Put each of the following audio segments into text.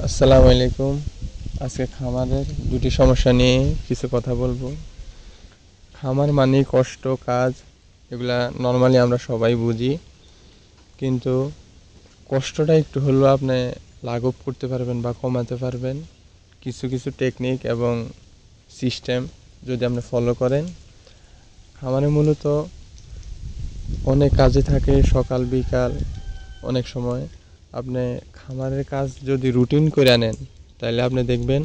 আসসালামু আলাইকুম। আজকে খামারের দুটি সমস্যা নিয়ে কিছু কথা বলবো। খামার মানে কষ্ট, কাজ, এগুলা নর্মালি আমরা সবাই বুঝি, কিন্তু কষ্টটা একটু হলেও আপনি লাঘব করতে পারবেন বা কমাতে পারবেন কিছু কিছু টেকনিক এবং সিস্টেম যদি আপনি ফলো করেন। খামারে মূলত অনেক কাজে থাকে, সকাল বিকাল অনেক সময়। আপনি খামারের কাজ যদি রুটিন করে আনেন, তাহলে আপনি দেখবেন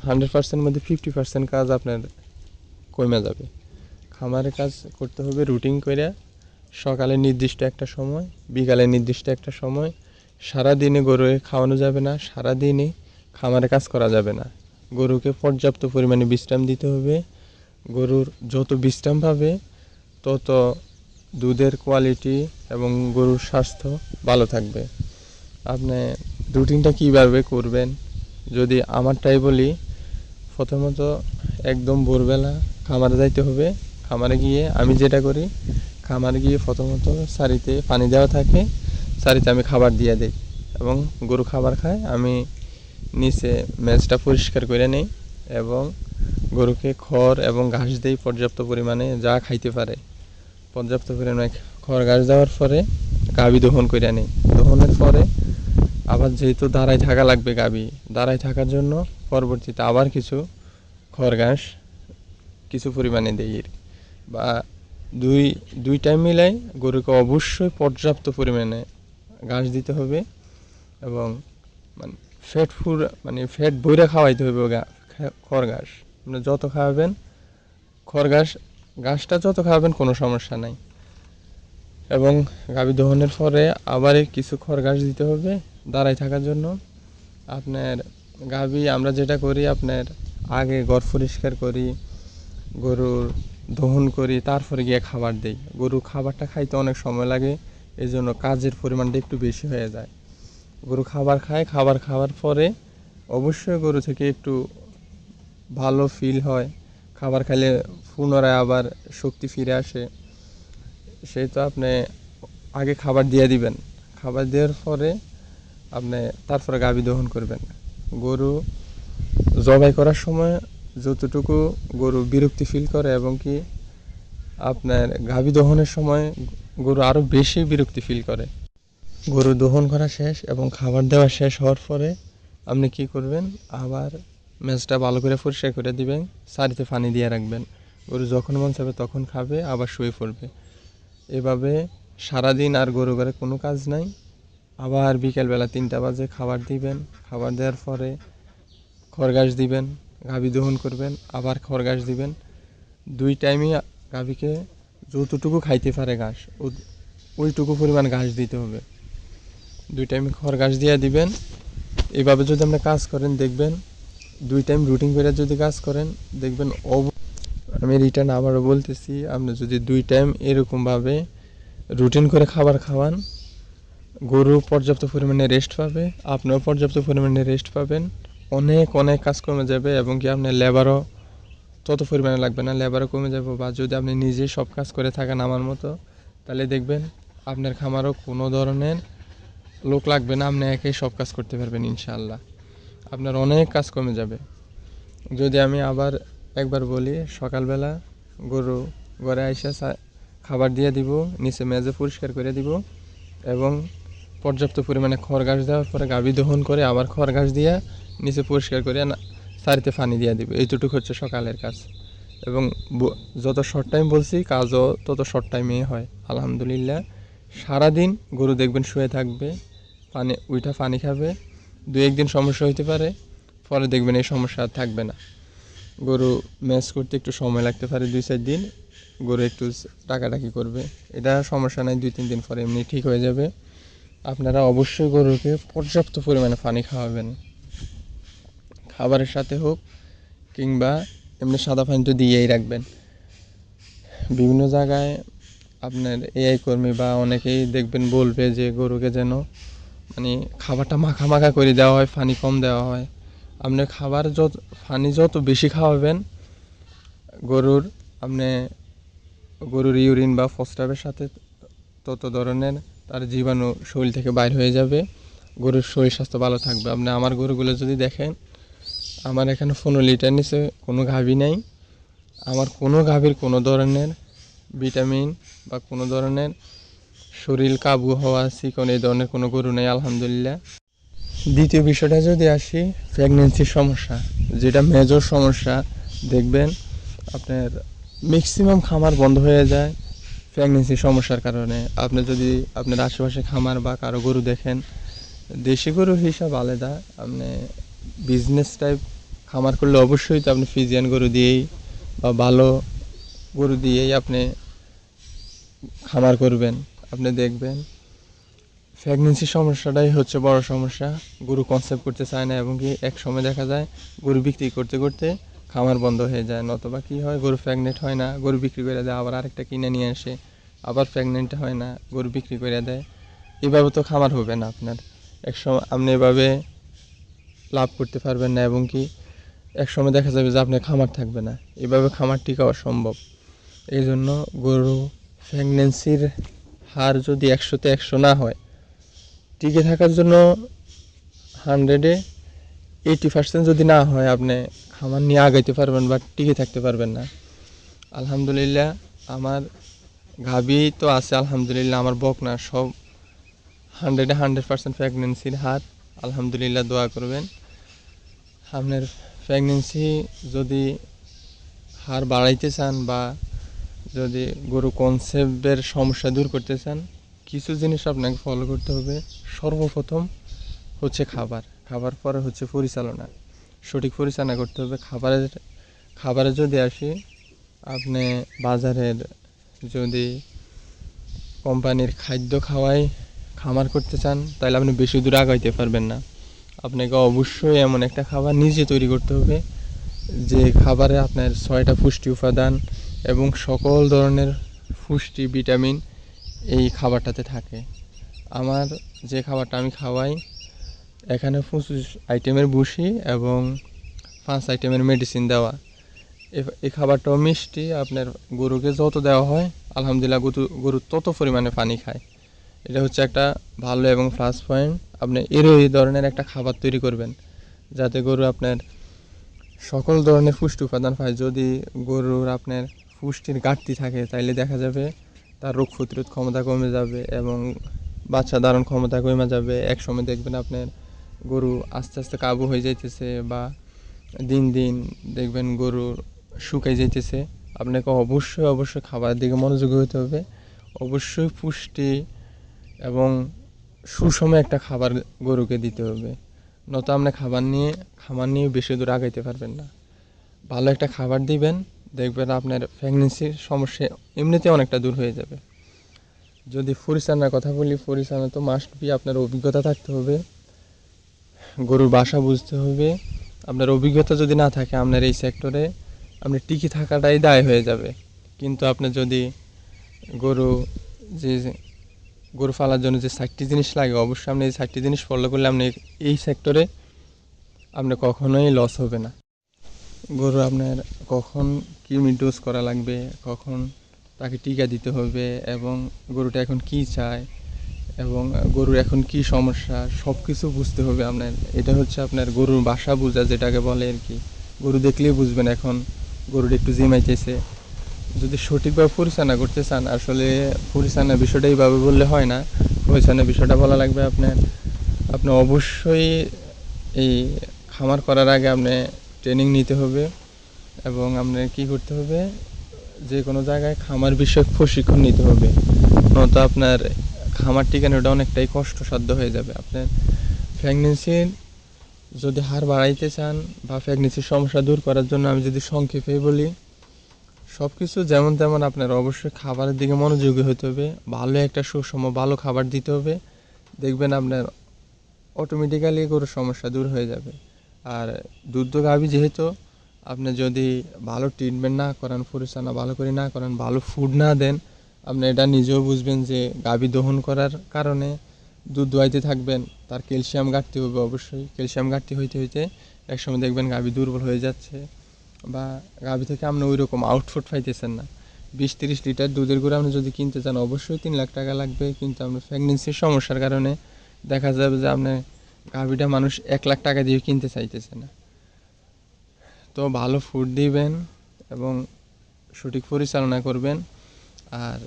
100% মধ্যে 50% কাজ আপনার কমে যাবে। খামারের কাজ করতে হবে রুটিন করে, সকালে নির্দিষ্ট একটা সময়, বিকালে নির্দিষ্ট একটা সময়। সারাদিনে গরুকে খাওয়ানো যাবে না, সারাদিনে খামারে কাজ করা যাবে না। গরুকে পর্যাপ্ত পরিমাণে বিশ্রাম দিতে হবে। গরুর যত বিশ্রাম পাবে তত দুধের কোয়ালিটি এবং গরুর স্বাস্থ্য ভালো থাকবে। আপনি রুটিনটা কীভাবে করবেন যদি আমারটাই বলি, প্রথমত একদম ভোরবেলা খামারে যাইতে হবে। খামারে গিয়ে আমি যেটা করি, খামারে গিয়ে প্রথমত সারিতে পানি দেওয়া থাকে, সারিতে আমি খাবার দিয়ে দিই এবং গরু খাবার খায়। আমি নিচে মেজটা পরিষ্কার করে নিই এবং গরুকে খড় এবং ঘাস দিই পর্যাপ্ত পরিমাণে, যা খাইতে পারে। পর্যাপ্ত পরিমাণে খড় ঘাস দেওয়ার পরে গাভী দহন করে নিই। দহনের পরে আবার যেহেতু দাঁড়ায় থাকা লাগবে, গাভী দাঁড়ায় থাকার জন্য পরবর্তীতে আবার কিছু খড় ঘাস কিছু পরিমাণে দিই। বা দুই দুই টাইম মিলাই গরুকে অবশ্যই পর্যাপ্ত পরিমাণে ঘাস দিতে হবে এবং মানে ফ্যাট বইরা খাওয়াইতে হবে খড় ঘাস। আপনি যত খাওয়াবেন খড় ঘাসটা যত খাওয়াবেন কোনো সমস্যা নাই। এবং গাভী দহনের পরে আবার কিছু খড় ঘাস দিতে হবে দাঁড়ায় থাকার জন্য। আপনার গাভী আমরা যেটা করি, আপনার আগে ঘর পরিষ্কার করি, গরুর দহন করি, তারপরে গিয়ে খাবার দিই। গরু খাবারটা খাইতে অনেক সময় লাগে, এই জন্য কাজের পরিমাণটা একটু বেশি হয়ে যায়। গরু খাবার খায়, খাবার খাওয়ার পরে অবশ্যই গরু থেকে একটু ভালো ফিল হয়। খাবার খাইলে পুনরায় আবার শক্তি ফিরে আসে। সেই তো আপনি আগে খাবার দিয়ে দিবেন, খাবার দেওয়ার পরে আপনি তারপরে গাভী দহন করবেন। গরু জবাই করার সময় যতটুকু গরু বিরক্তি ফিল করে এবং কি আপনার গাভী দহনের সময় গরু আরও বেশি বিরক্তি ফিল করে। গরু দহন করা শেষ এবং খাবার দেওয়া শেষ হওয়ার পরে আপনি কি করবেন, আবার মেজটা ভালো করে পরিষ্কার করে দিবেন, সারিতে পানি দিয়ে রাখবেন। গরু যখন মন চাবে তখন খাবে, আবার শুয়ে পড়বে। এভাবে সারাদিন আর গরু ঘরে কোনো কাজ নাই। আবার বিকেলবেলা 3টা বাজে খাবার দিবেন, খাবার দেওয়ার পরে খড় ঘাস দিবেন, গাভী দহন করবেন, আবার খড় ঘাস দিবেন। দুই টাইমই গাভীকে যতটুকু খাইতে পারে ঘাস ওইটুকু পরিমাণ ঘাস দিতে হবে। দুই টাইম খড় ঘাস দিয়ে দিবেন। এইভাবে যদি আপনি কাজ করেন দেখবেন, দুই টাইম রুটিন করে যদি কাজ করেন দেখবেন। আমি রিটার্ন আবারও বলতেছি, আপনি যদি দুই টাইম এরকমভাবে রুটিন করে খাবার খাওয়ান, গরু পর্যাপ্ত পরিমাণে রেস্ট পাবে, আপনিও পর্যাপ্ত পরিমাণে রেস্ট পাবেন। অনেক অনেক কাজ কমে যাবে এবং কি আপনার লেবারও তত পরিমাণে লাগবে না, লেবারও কমে যাবে। বা যদি আপনি নিজেই সব কাজ করে থাকেন আমার মতো, তাহলে দেখবেন আপনার খামারও কোনো ধরনের লোক লাগবে না, আপনি একাই সব কাজ করতে পারবেন ইনশাআল্লাহ। আপনার অনেক কাজ কমে যাবে। যদি আমি আবার একবার বলি, সকালবেলা গরু ঘরে আইসা খাবার দিয়ে দিব, নিচে মেজে পরিষ্কার করে দিব এবং পর্যাপ্ত পরিমাণে খড় ঘাস দেওয়ার পরে গাভী দহন করে আবার খড় ঘাস দিয়ে নিচে পরিষ্কার করে সারিতে পানি দিয়ে দিব। এইটুকু হচ্ছে সকালের কাজ। এবং যত শর্ট টাইম বলছি কাজও তত শর্ট টাইমেই হয় আলহামদুলিল্লাহ। সারাদিন গরু দেখবেন শুয়ে থাকবে, পানি খাবে। 2-1 দিন সমস্যা হইতে পারে, পরে দেখবেন এই সমস্যা আর থাকবে না। গরু ম্যাচ করতে একটু সময় লাগতে পারে, 2-4 দিন গরু একটু টাকাটাকি করবে, এটা সমস্যা নাই। 2-3 দিন পরে এমনি ঠিক হয়ে যাবে। আপনারা অবশ্যই গরুকে পর্যাপ্ত পরিমাণে পানি খাওয়াবেন, খাবারের সাথে হোক কিংবা এমনি সাদা পানি তো দিয়েই রাখবেন। বিভিন্ন জায়গায় আপনার এআই কর্মী বা অনেকেই দেখবেন বলবে যে গরুকে যেন খাবারটা মাখা মাখা করে দেওয়া হয়, পানি কম দেওয়া হয়। আপনি পানি যত বেশি খাওয়াবেন গরুর ইউরিন বা প্রস্রাবের সাথে তত ধরনের তার জীবাণু শরীর থেকে বাইর হয়ে যাবে। গরুর শরীর স্বাস্থ্য ভালো থাকবে। আপনি আমার গরুগুলো যদি দেখেন, আমার এখানে 15 লিটার নিচে কোনো গাভী নেই। আমার কোনো গাভীর কোনো ধরনের ভিটামিন বা কোনো ধরনের শরীর কাবু হওয়া চিকন এই ধরনের কোনো গরু নেই, আলহামদুলিল্লাহ। দ্বিতীয় বিষয়টা যদি আসি, প্রেগনেন্সির সমস্যা, যেটা মেজর সমস্যা। দেখবেন আপনার ম্যাক্সিমাম খামার বন্ধ হয়ে যায় প্রেগনেন্সির সমস্যার কারণে। আপনি যদি আপনার আশেপাশে খামার বা কারো গরু দেখেন, দেশি গরুর হিসাব আলাদা, আপনি বিজনেস টাইপ খামার করলে অবশ্যই তো আপনি ফিজিয়ান গরু দিয়েই বা ভালো গরু দিয়েই আপনি খামার করবেন। আপনি দেখবেন প্রেগনেন্সির সমস্যাটাই হচ্ছে বড় সমস্যা। গরু কনসেপ্ট করতে চায় না, এবং কি এক সময় দেখা যায় গরু বিক্রি করতে করতে খামার বন্ধ হয়ে যায়। নতবা কি হয়, গরু প্রেগনেন্ট হয় না, গরু বিক্রি করে দেয়, আবার আরেকটা কিনে নিয়ে আসে, আবার প্রেগনেন্ট হয় না, গরু বিক্রি করে দেয়। এভাবে তো খামার হবে না আপনার। এক সময় আপনি এভাবে লাভ করতে পারবেন না, এবং কি এক সময় দেখা যাবে যে আপনার খামার থাকবে না। এভাবে খামার টিকা অসম্ভব। এই জন্য গরু প্রেগনেন্সির হার যদি 100-তে 100 না হয়, টিকে থাকার জন্য 100-এ 80% যদি না হয়, আপনি খামার নিয়ে আগাইতে পারবেন বা টিকে থাকতে পারবেন না। আলহামদুলিল্লাহ আমার গাভী তো আছে, আলহামদুলিল্লাহ আমার বকনা সব 100-এ 100% প্রেগনেন্সির হার, আলহামদুলিল্লাহ। দোয়া করবেন। আপনার প্রেগনেন্সি যদি হার বাড়াইতে চান বা যদি গরু কনসেপ্টের সমস্যা দূর করতে চান, কিছু জিনিস আপনাকে ফলো করতে হবে। সর্বপ্রথম হচ্ছে খাবার পরে হচ্ছে পরিচালনা। সঠিক পরিচালনা করতে হবে। খাবারে যদি আসি, আপনি বাজারের যদি কোম্পানির খাদ্য খাওয়াই খামার করতে চান, তাহলে আপনি বেশি দূর আগাইতে পারবেন না। আপনাকে অবশ্যই এমন একটা খাবার নিজে তৈরি করতে হবে, যে খাবারে আপনার 6টা পুষ্টি উপাদান এবং সকল ধরনের পুষ্টি ভিটামিন এই খাবারটাতে থাকে। আমার যে খাবারটা আমি খাওয়াই, এখানে 25 আইটেমের ভুসি এবং 5 আইটেমের মেডিসিন দেওয়া। এই খাবারটাও মিষ্টি। আপনার গরুকে যত দেওয়া হয়, আলহামদুলিল্লাহ গরু তত পরিমাণে পানি খায়। এটা হচ্ছে একটা ভালো এবং প্লাস পয়েন্ট। আপনি এই ধরনের একটা খাবার তৈরি করবেন, যাতে গরু আপনার সকল ধরনের পুষ্টি উপাদান পায়। যদি গরুর আপনার পুষ্টির ঘাটতি থাকে, তাইলে দেখা যাবে তার রোগ প্রতিরোধ ক্ষমতা কমে যাবে এবং বাচ্চা ধারণ ক্ষমতা কমে যাবে। এক সময় দেখবেন আপনার গরু আস্তে আস্তে কাবু হয়ে যাইতেছে, বা দিন দিন দেখবেন গরু শুকাই যাইতেছে। আপনাকে অবশ্যই খাবারের দিকে মনোযোগী হতে হবে। অবশ্যই পুষ্টি এবং সুষম একটা খাবার গরুকে দিতে হবে। নত আপনি খাবার নিয়ে বেশি দূর আগাইতে পারবেন না। ভালো একটা খাবার দিবেন, দেখবেন আপনার প্রেগনেন্সির সমস্যা এমনিতে অনেকটা দূর হয়ে যাবে। যদি পরিচালনার কথা বলি, পরিচালনা তো মাস্ট বি, আপনার অভিজ্ঞতা থাকতে হবে, গরুর বাসা বুঝতে হবে। আপনার অভিজ্ঞতা যদি না থাকে, আপনার এই সেক্টরে আপনি টিকে থাকাটাই দায় হয়ে যাবে। কিন্তু আপনার যদি গরু যে গরু পালার জন্য যে 4টি জিনিস লাগে, অবশ্যই আপনি এই 4টি জিনিস ফলো করলে আপনি এই সেক্টরে আপনি কখনোই লস হবে না। গরু আপনার কখন কৃমি ডোজ করা লাগবে, কখন তাকে টিকা দিতে হবে, এবং গরুটা এখন কি চায়, এবং গরুর এখন কি সমস্যা, সব কিছু বুঝতে হবে আপনার। এটা হচ্ছে আপনার গরুর বাসা বোঝা, যেটাকে বলে আর কি। গরু দেখলেই বুঝবেন এখন গরুটা একটু জিমাইতেছে। যদি সঠিকভাবে পরিচালনা করতে চান, আসলে পরিচালনার বিষয়টা এইভাবে বললে হয় না। পরিচালনার বিষয়টা বলা লাগবে আপনি অবশ্যই এই খামার করার আগে আপনি ট্রেনিং নিতে হবে, এবং আপনার কী করতে হবে, যে কোনো জায়গায় খামার বিষয়ক প্রশিক্ষণ নিতে হবে। নয়তো আপনার খামার টিকানোটা অনেকটাই কষ্টসাধ্য হয়ে যাবে। আপনার প্রেগনেন্সির যদি হার বাড়াইতে চান বা প্রেগনেন্সির সমস্যা দূর করার জন্য আমি যদি সংক্ষেপে বলি, সব কিছু যেমন তেমন আপনার অবশ্যই খাবারের দিকে মনোযোগী হতে হবে। ভালো একটা সুষম ভালো খাবার দিতে হবে। দেখবেন আপনার অটোমেটিক্যালি গরুর সমস্যা দূর হয়ে যাবে। আর দুধ গাভী যেহেতু, আপনি যদি ভালো ট্রিটমেন্ট না করান, পরিচালনা ভালো করে না করেন, ভালো ফুড না দেন, আপনি এটা নিজেও বুঝবেন যে গাভী দহন করার কারণে দুধ দোয়াইতে থাকবেন, তার ক্যালসিয়াম ঘাটতি হবে। অবশ্যই ক্যালসিয়াম ঘাটতি হইতে হইতে একসময় দেখবেন গাভী দুর্বল হয়ে যাচ্ছে, বা গাভী থেকে আপনি ওই রকম আউটপুট পাইতেছেন না। 20-30 লিটার দুধের গুঁড়া আপনি যদি কিনতে চান, অবশ্যই 3 লাখ টাকা লাগবে। কিন্তু আপনার প্রেগনেন্সির সমস্যার কারণে দেখা যাবে যে আপনি গাভীটা মানুষ 1 লাখ টাকা দিয়ে কিনতে চাইতেছে না। তো ভালো ফুড দিবেন এবং সঠিক পরিচালনা করবেন। আর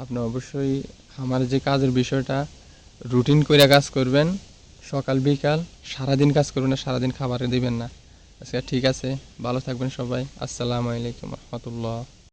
আপনি অবশ্যই আমার যে কাজের বিষয়টা রুটিন করে কাজ করবেন, সকাল বিকাল সারাদিন কাজ করবেন না, সারাদিন খাবারে দিবেন না। আচ্ছা ঠিক আছে, ভালো থাকবেন সবাই। আসসালামু আলাইকুম রহমতুল্লাহ।